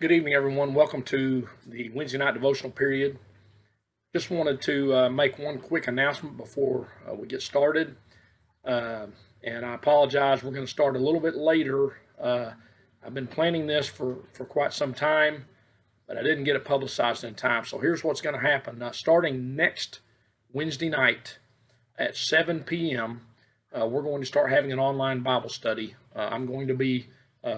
Good evening, everyone. Welcome to the Wednesday night devotional period. Just wanted to make one quick announcement before we get started. Uh, and I apologize, we're going to start a little bit later. I've been planning this for quite some time, but I didn't get it publicized in time. So here's what's going to happen. Starting next Wednesday night at 7 p.m., we're going to start having an online Bible study. I'm going to be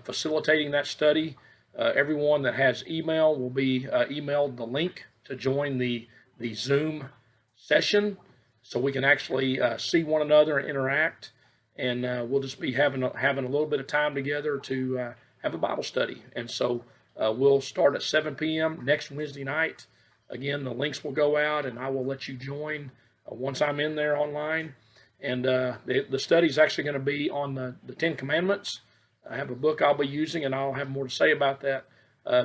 facilitating that study. Everyone that has email will be emailed the link to join the Zoom session, so we can actually see one another and interact. And we'll just be having a little bit of time together to have a Bible study. And so we'll start at 7 p.m. next Wednesday night. Again, the links will go out, and I will let you join once I'm in there online. And the study is actually going to be on the Ten Commandments. I have a book I'll be using, and I'll have more to say about that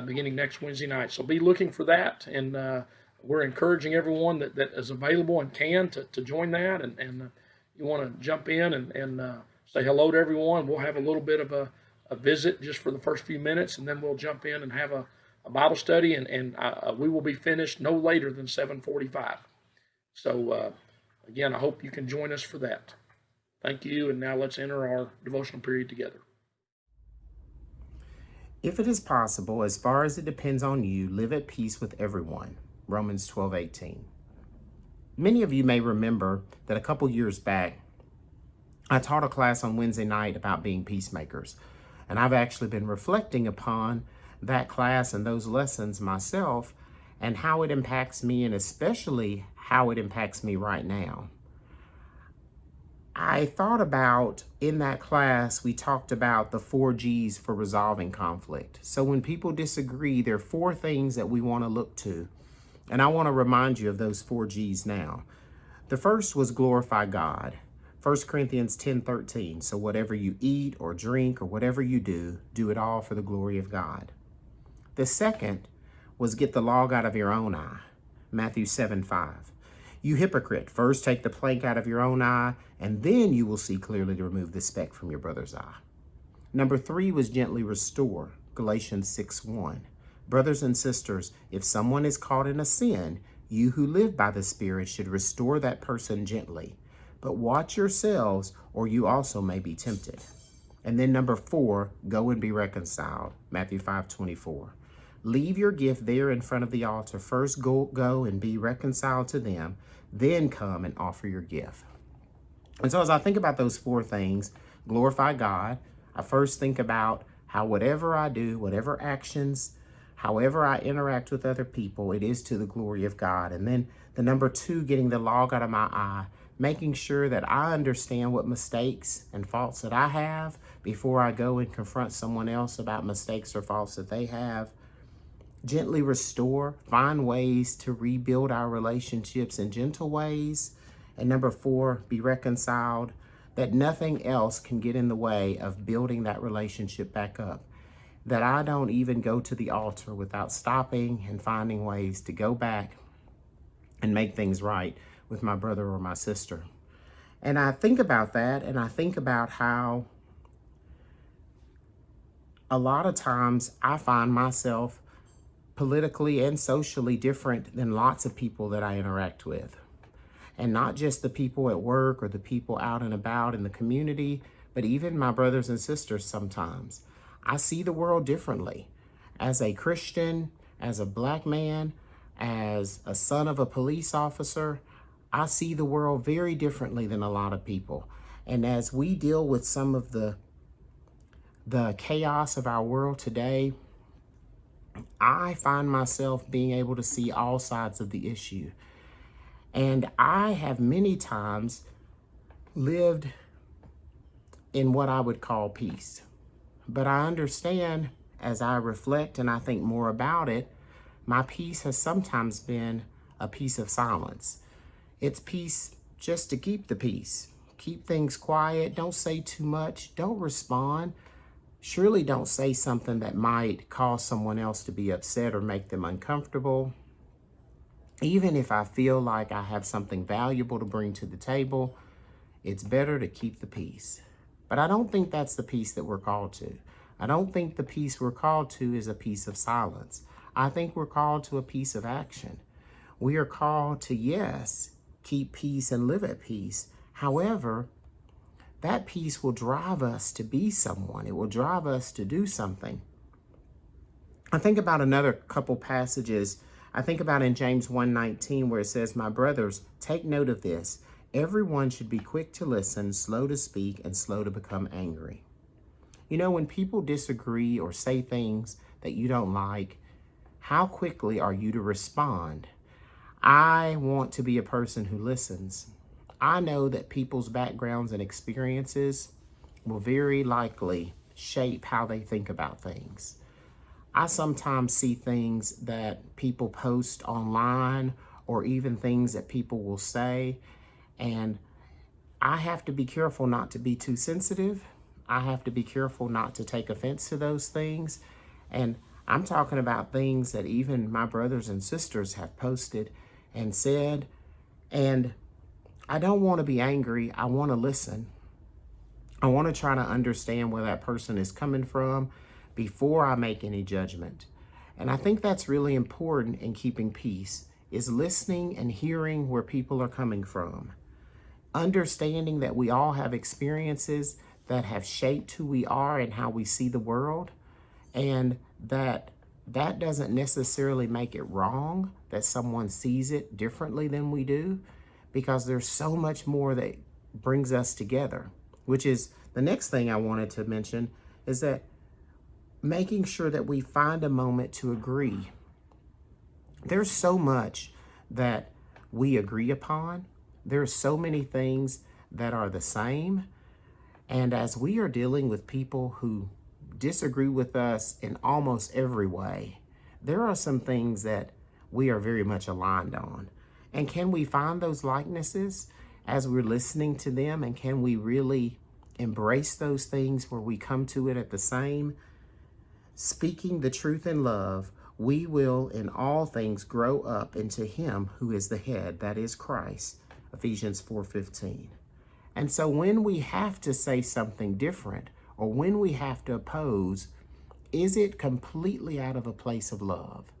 beginning next Wednesday night. So be looking for that, and we're encouraging everyone that is available and can to join that. And you want to jump in and say hello to everyone. We'll have a little bit of a visit just for the first few minutes, and then we'll jump in and have a Bible study, and we will be finished no later than 7:45. So again, I hope you can join us for that. Thank you, and now let's enter our devotional period together. If it is possible, as far as it depends on you, live at peace with everyone. Romans 12:18. Many of you may remember that a couple years back, I taught a class on Wednesday night about being peacemakers. And I've actually been reflecting upon that class and those lessons myself and how it impacts me, and especially how it impacts me right now. I thought about, in that class, we talked about the 4 G's for resolving conflict. So when people disagree, there are 4 things that we want to look to. And I want to remind you of those 4 G's now. The first was glorify God. 1 Corinthians 10:13. So whatever you eat or drink or whatever you do, do it all for the glory of God. The second was get the log out of your own eye. Matthew 7:5. You hypocrite, first take the plank out of your own eye, and then you will see clearly to remove the speck from your brother's eye. Number 3 was gently restore. Galatians 6:1. Brothers and sisters, if someone is caught in a sin, you who live by the Spirit should restore that person gently. But watch yourselves, or you also may be tempted. And then number 4, go and be reconciled. Matthew 5:24. Leave your gift there in front of the altar. First go and be reconciled to them, then come and offer your gift. And so as I think about those 4 things, glorify God, I first think about how whatever I do, whatever actions, however I interact with other people, it is to the glory of God. And then the number 2, getting the log out of my eye, making sure that I understand what mistakes and faults that I have before I go and confront someone else about mistakes or faults that they have. Gently restore, find ways to rebuild our relationships in gentle ways. And number 4, be reconciled, that nothing else can get in the way of building that relationship back up. That I don't even go to the altar without stopping and finding ways to go back and make things right with my brother or my sister. And I think about that, and I think about how a lot of times I find myself politically and socially different than lots of people that I interact with. And not just the people at work or the people out and about in the community, but even my brothers and sisters sometimes. I see the world differently. As a Christian, as a black man, as a son of a police officer, I see the world very differently than a lot of people. And as we deal with some of the chaos of our world today, I find myself being able to see all sides of the issue. And I have many times lived in what I would call peace. But I understand, as I reflect and I think more about it, my peace has sometimes been a peace of silence. It's peace just to keep the peace. Keep things quiet. Don't say too much. Don't respond. Surely don't say something that might cause someone else to be upset or make them uncomfortable. Even if I feel like I have something valuable to bring to the table, it's better to keep the peace. But I don't think that's the peace that we're called to. I don't think the peace we're called to is a peace of silence. I think we're called to a peace of action. We are called to, yes, keep peace and live at peace. However, that peace will drive us to be someone. It will drive us to do something. I think about another couple passages. I think about in James 1:19 where it says, "My brothers, take note of this. Everyone should be quick to listen, slow to speak, and slow to become angry." You know, when people disagree or say things that you don't like, how quickly are you to respond? I want to be a person who listens. I know that people's backgrounds and experiences will very likely shape how they think about things. I sometimes see things that people post online or even things that people will say, and I have to be careful not to be too sensitive. I have to be careful not to take offense to those things. And I'm talking about things that even my brothers and sisters have posted and said. And I don't want to be angry. I want to listen. I want to try to understand where that person is coming from before I make any judgment. And I think that's really important in keeping peace, is listening and hearing where people are coming from. Understanding that we all have experiences that have shaped who we are and how we see the world, and that doesn't necessarily make it wrong that someone sees it differently than we do, because there's so much more that brings us together, which is the next thing I wanted to mention, is that making sure that we find a moment to agree. There's so much that we agree upon. There's so many things that are the same. And as we are dealing with people who disagree with us in almost every way, there are some things that we are very much aligned on. And can we find those likenesses as we're listening to them? And can we really embrace those things where we come to it at the same? Speaking the truth in love, we will in all things grow up into him who is the head, that is Christ, Ephesians 4:15. And so when we have to say something different, or when we have to oppose, is it completely out of a place of love?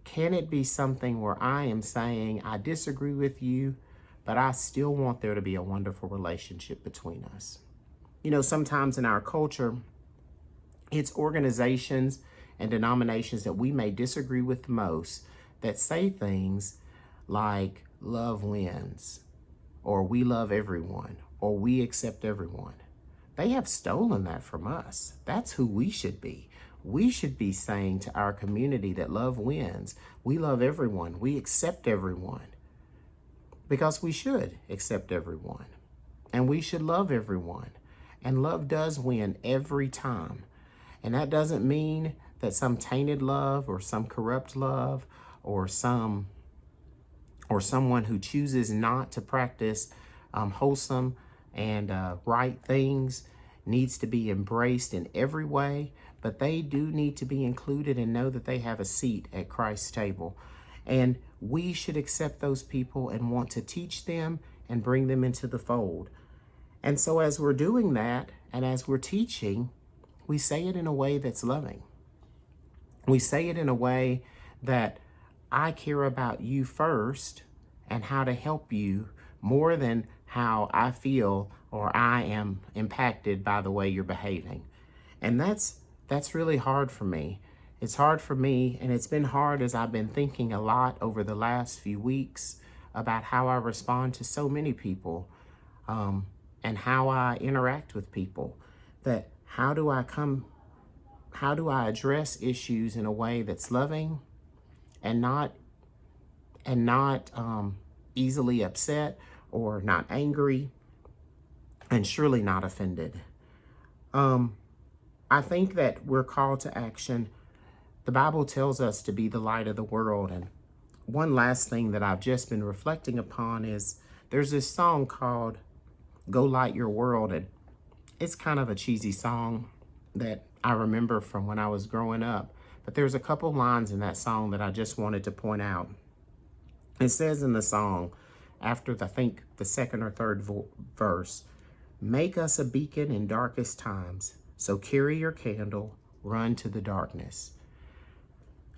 Can it be something where I am saying, I disagree with you, but I still want there to be a wonderful relationship between us? You know, sometimes in our culture, it's organizations and denominations that we may disagree with the most that say things like love wins, or we love everyone, or we accept everyone. They have stolen that from us. That's who we should be. We should be saying to our community that love wins. We love everyone. We accept everyone, because we should accept everyone, and we should love everyone. And love does win every time. And that doesn't mean that some tainted love or some corrupt love or someone who chooses not to practice wholesome and right things needs to be embraced in every way, but they do need to be included and know that they have a seat at Christ's table. And we should accept those people and want to teach them and bring them into the fold. And so as we're doing that, and as we're teaching, we say it in a way that's loving. We say it in a way that I care about you first and how to help you more than how I feel or I am impacted by the way you're behaving. And that's really hard for me. It's hard for me, and it's been hard as I've been thinking a lot over the last few weeks about how I respond to so many people, and how I interact with people. That how do I address issues in a way that's loving and not easily upset, or not angry, and surely not offended. I think that we're called to action. The Bible tells us to be the light of the world. And one last thing that I've just been reflecting upon is there's this song called Go Light Your World. And it's kind of a cheesy song that I remember from when I was growing up. But there's a couple lines in that song that I just wanted to point out. It says in the song, after I think the second or third verse, make us a beacon in darkest times. So carry your candle, run to the darkness.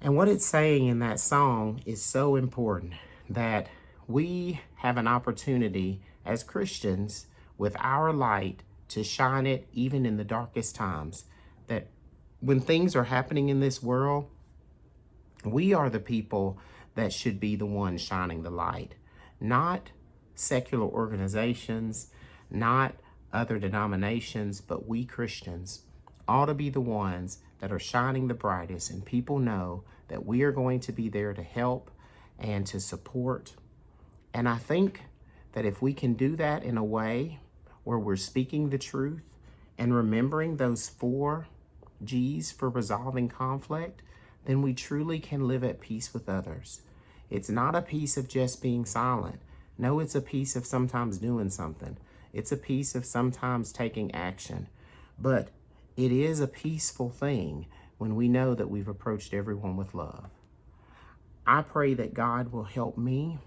And what it's saying in that song is so important, that we have an opportunity as Christians with our light to shine it even in the darkest times. That when things are happening in this world, we are the people that should be the ones shining the light, not secular organizations, not other denominations, but we Christians ought to be the ones that are shining the brightest, and people know that we are going to be there to help and to support. And I think that if we can do that in a way where we're speaking the truth and remembering those 4 G's for resolving conflict, then we truly can live at peace with others. It's not a piece of just being silent. No, it's a piece of sometimes doing something. It's a piece of sometimes taking action. But it is a peaceful thing when we know that we've approached everyone with love. I pray that God will help me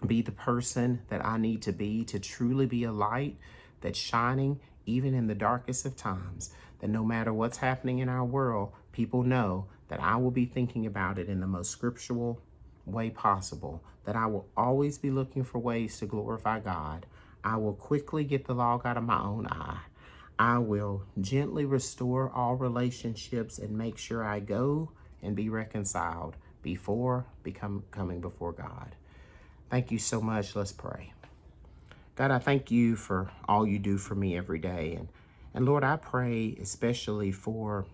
be the person that I need to be to truly be a light that's shining even in the darkest of times, that no matter what's happening in our world, people know that I will be thinking about it in the most scriptural way possible, that I will always be looking for ways to glorify God. I will quickly get the log out of my own eye. I will gently restore all relationships and make sure I go and be reconciled before coming before God. Thank you so much. Let's pray. God, I thank you for all you do for me every day. And Lord, I pray especially for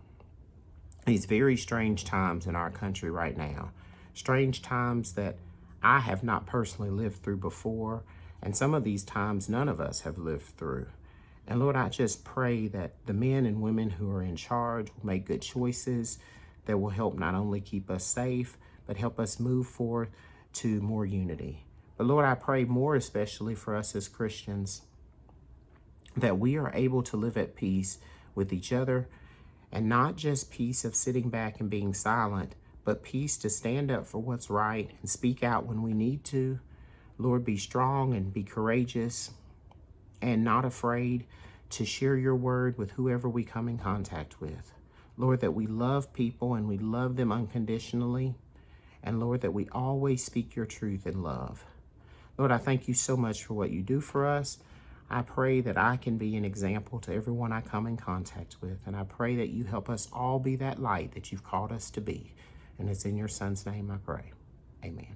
these very strange times in our country right now. Strange times that I have not personally lived through before. And some of these times none of us have lived through. And Lord, I just pray that the men and women who are in charge will make good choices that will help not only keep us safe, but help us move forward to more unity. But Lord, I pray more especially for us as Christians, that we are able to live at peace with each other, and not just peace of sitting back and being silent, but peace to stand up for what's right and speak out when we need to. Lord, be strong and be courageous and not afraid to share your word with whoever we come in contact with. Lord, that we love people and we love them unconditionally. And Lord, that we always speak your truth in love. Lord, I thank you so much for what you do for us. I pray that I can be an example to everyone I come in contact with. And I pray that you help us all be that light that you've called us to be. And it's in your son's name I pray. Amen.